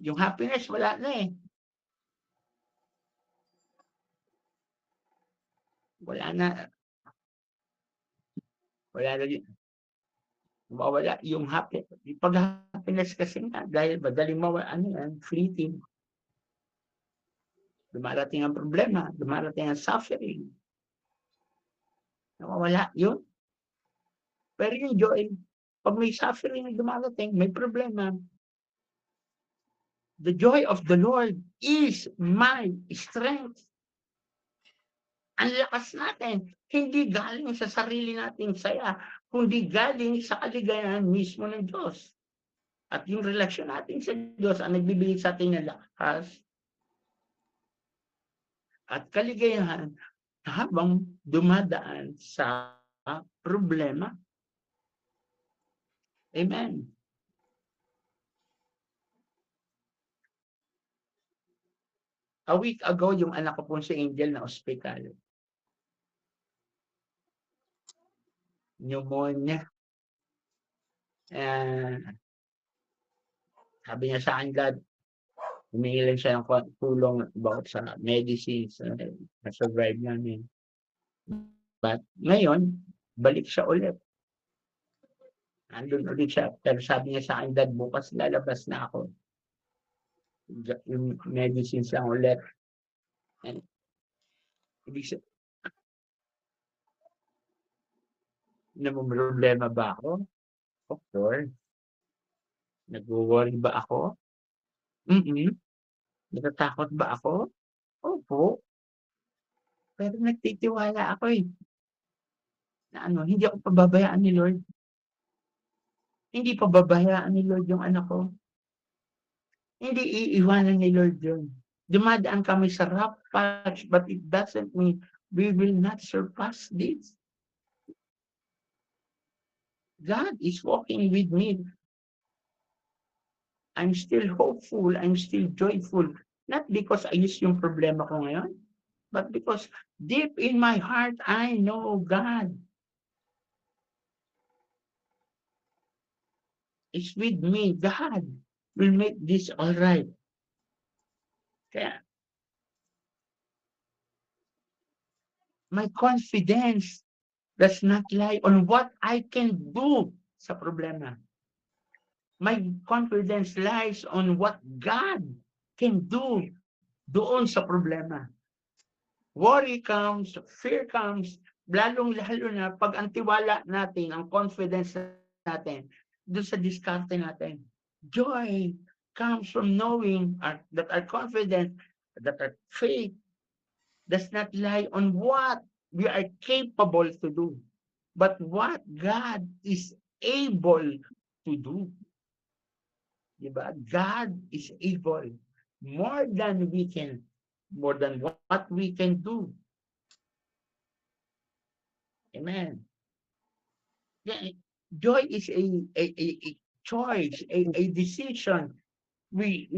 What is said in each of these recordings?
Yung happiness, wala na eh. Wala na. Wala na yun. Mawala yung happy. Pag happiness kasi nga, dahil madaling mawala, ano yan, fleeting. Dumarating ang problema, dumarating ang suffering. Nawawala yun. Pero yung joy, pag may suffering na dumarating, may problema. The joy of the Lord is my strength. Ang lakas natin, hindi galing sa sarili nating saya, kundi galing sa kaligayahan mismo ng Diyos. At yung relasyon natin sa Diyos ang nagbibigay sa atin ng lakas at kaligayahan habang dumadaan sa problema. Amen. A week ago, yung anak ko pong si Angel na ospital. Pneumonia. Sabi niya sa akin, Dad, humingi lang siya ng tulong about sa medicines na survive namin. But ngayon, balik siya ulit. Andun ulit siya. Pero sabi niya sa akin, Dad, bukas lalabas na ako. Yung medicines lang ulit. And, ibig sabihin, namumroblema ba ako? Of course. Nag-worry ba ako? Natatakot ba ako? Opo. Pero nagtitiwala ako eh. Na ano, hindi ako pababayaan ni Lord. Hindi pababayaan ni Lord yung anak ko. Hindi iiwanan ni Lord yun. Dumadaan kami sa rough patch, but it doesn't mean we will not surpass this. God is walking with me. I'm still hopeful. I'm still joyful. Not because ayos yung problema ko ngayon, but because deep in my heart, I know God is with me. God will make this all right. Kaya, my confidence does not lie on what I can do sa problema. My confidence lies on what God can do doon sa problema. Worry comes, fear comes, lalong-lalo na pag ang tiwala natin, ang confidence natin, doon sa diskarte natin. Joy comes from knowing that our confidence, that our faith does not lie on what we are capable to do, but what God is able to do. Diba? God is able more than what we can do. Amen. Yeah, joy is a choice, a decision we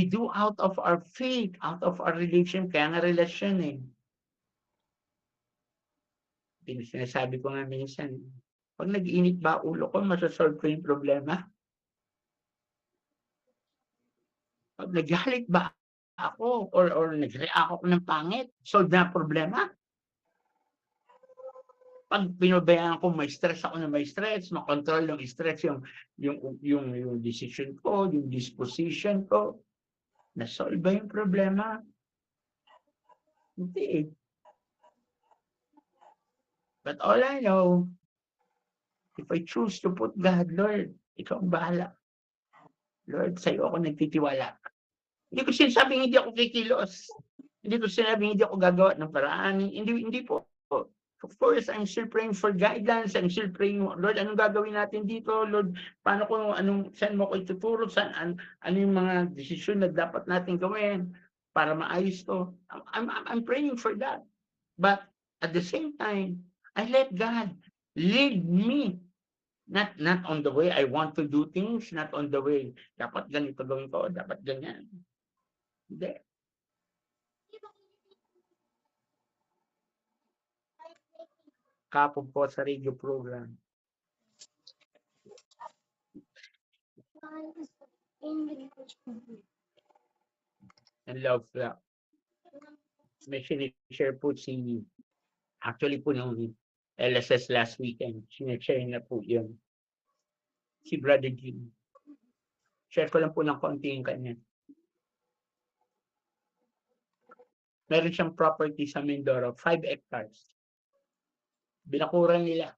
do out of our faith, out of our relation. Kaya nga relasyon eh. Sinasabi ko nga minsan, pag nag-init ba ulo ko, masasolve ko yung problema. Pag nagalit ba ako or nag-react ako ng pangit, solve na problema. Pag pinabayaan ko may stress ako na may stress, makontrol yung stress, yung decision ko, yung disposition ko, na-solve ba yung problema? Hindi eh. But all I know, if I choose to put God, Lord, ikaw ang bahala. Lord, sa'yo ako nagtitiwala. Hindi ko sinasabing hindi ako kikilos. Hindi ko sinasabing hindi ako gagawa ng paraan. Hindi po. Of course, I'm still praying for guidance. I'm still praying, Lord, anong gagawin natin dito? Lord, paano ko, saan mo ko ituturo? Ano yung mga desisyon na dapat natin gawin para maayos to? I'm praying for that. But at the same time, I let God lead me. Not on the way I want to do things, not on the way, dapat ganito gawin ko, dapat ganyan. Hindi. Kapog po sa radio program. And love flock. May sinishare po actually po nung LSS last weekend, sinishare na po yun. Si Brother Jim. Share ko lang po ng konti yung kanya. Meron siyang property sa Mindoro, 5 hectares. Binakuran nila.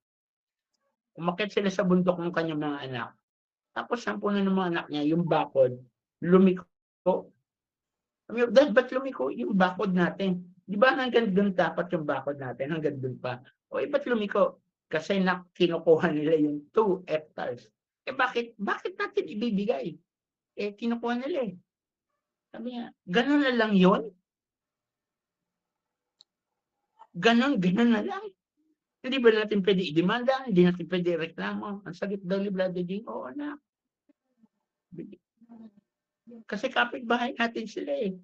Umakyat sila sa bundok ng kanyang mga anak. Tapos sampunan ng mga anak niya, yung bakod, lumiko. Dad, ba't lumiko yung bakod natin? Di ba hanggang doon dapat yung bakod natin? Hanggang doon pa. O ba't lumiko? Kasi kinukuha nila yung 2 hectares. Bakit natin ibibigay? Kinukuha nila eh. Sabi niya, ganun na lang yun? Ganun na lang. Hindi ba natin pwede i-demanda? Hindi natin pwede reklamo? Ang sagot daw ni Brother Jing, oo na. Kasi kapitbahay natin sila eh.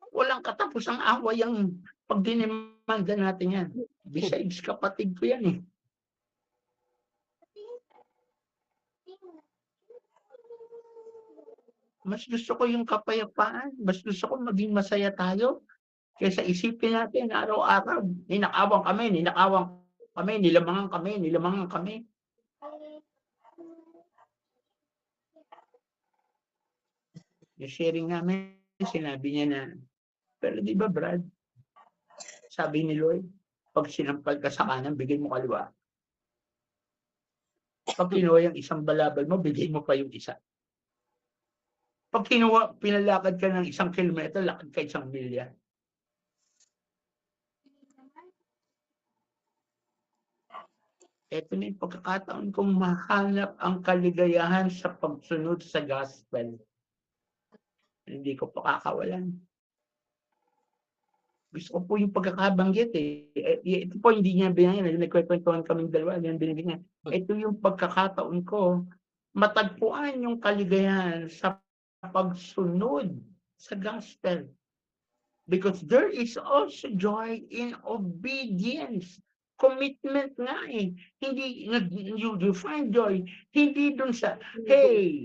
Walang katapusang away ang pagdinimanda natin yan. Besides, kapatid ko yan eh. Mas gusto ko yung kapayapaan. Mas gusto ko maging masaya tayo. Kaysa isipin natin araw-araw, ninakawan kami, nilamangan kami. Yung sharing namin, sinabi niya na, pero di ba Brad, sabi ni Lord, pag sinampal ka sa kanan, bigay mo kaliwa. Pag kinuha yung isang balabal mo, bigay mo pa yung isa. Pag pinalakad ka ng 1 kilometro, lakad ka 1 milya. Ito na yung pagkakataon kong mahanap ang kaligayahan sa pagsunod sa gospel. Hindi ko pakakawalan. Gusto ko po yung pagkakabanggit eh. Ito po hindi niya binigyan. Nagkwekwentuhan kaming dalawa. Yan binigyan niya. Ito yung pagkakataon ko. Matagpuan yung kaligayahan sa pagsunod sa gospel. Because there is also joy in obedience. Commitment nga eh. Hindi, you find joy. Hindi dun sa, hey,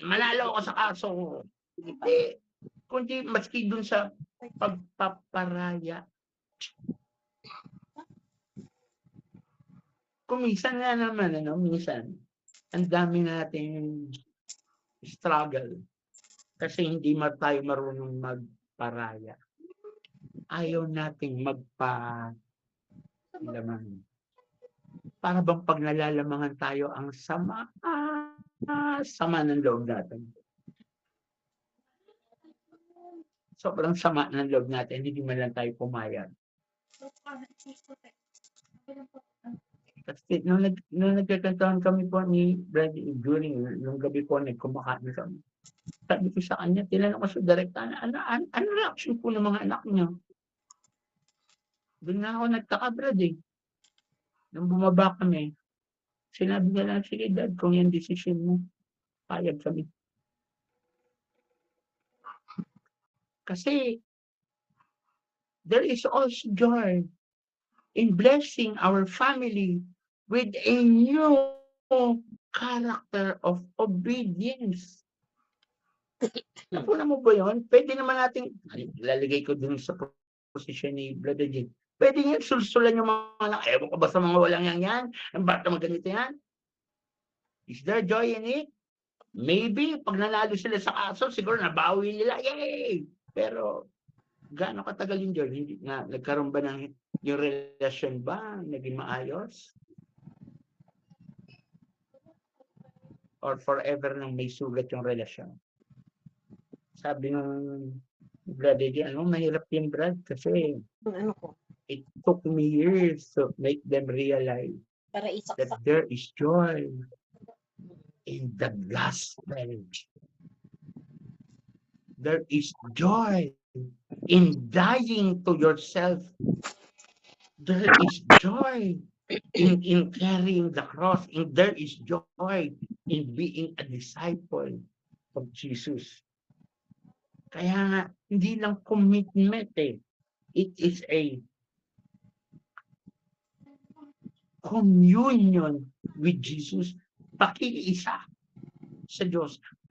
manalo ako sa kaso. Hindi. Kundi maski dun sa pagpaparaya. Kung minsan nga naman, minsan, ang dami nating struggle. Kasi hindi tayo marunong magparaya. Ayaw nating magpalaman. Para bang pag nalalamangan tayo ang sama ng loob natin. Sobrang sama ng loob natin, hindi man lang tayo pumayag. Kasi nung nagkakantahan kami po ni Brady during nung gabi po, nagkumakain kami. Sabi ko sa kanya, tinanong ko sa direkta, ano reaction po ng mga anak niyo? Doon na ako nagtaka, Brad eh. Nung bumaba kami, sinabi niya lang, sige Dad, kung yung decision mo, payag kami. Kasi, there is also joy in blessing our family with a new character of obedience. Napuna mo ba yun? Pwede naman natin, lalagay ko dun sa posisyon ni Brother Jim. Pwede nga sulsulan yung mga anak. Ewan ko ba sa mga walang yan? Ang bata maganito yan? Is there joy in it? Maybe, pag nanalo sila sa kaso, siguro nabawi nila. Yay! Pero, gaano katagal yung joy? Hindi nga, nagkaroon ba ng yung relasyon ba? Naging maayos? Or forever nang may sugat yung relasyon? Sabi ng Brother Jim, mahirap yung Brad kasi it took me years to make them realize that there is joy in the gospel. There is joy in dying to yourself. There is joy in carrying the cross. And there is joy in being a disciple of Jesus. Kaya nga, hindi lang commitment eh. It is a communion with Jesus. Pakikiisa sa Diyos.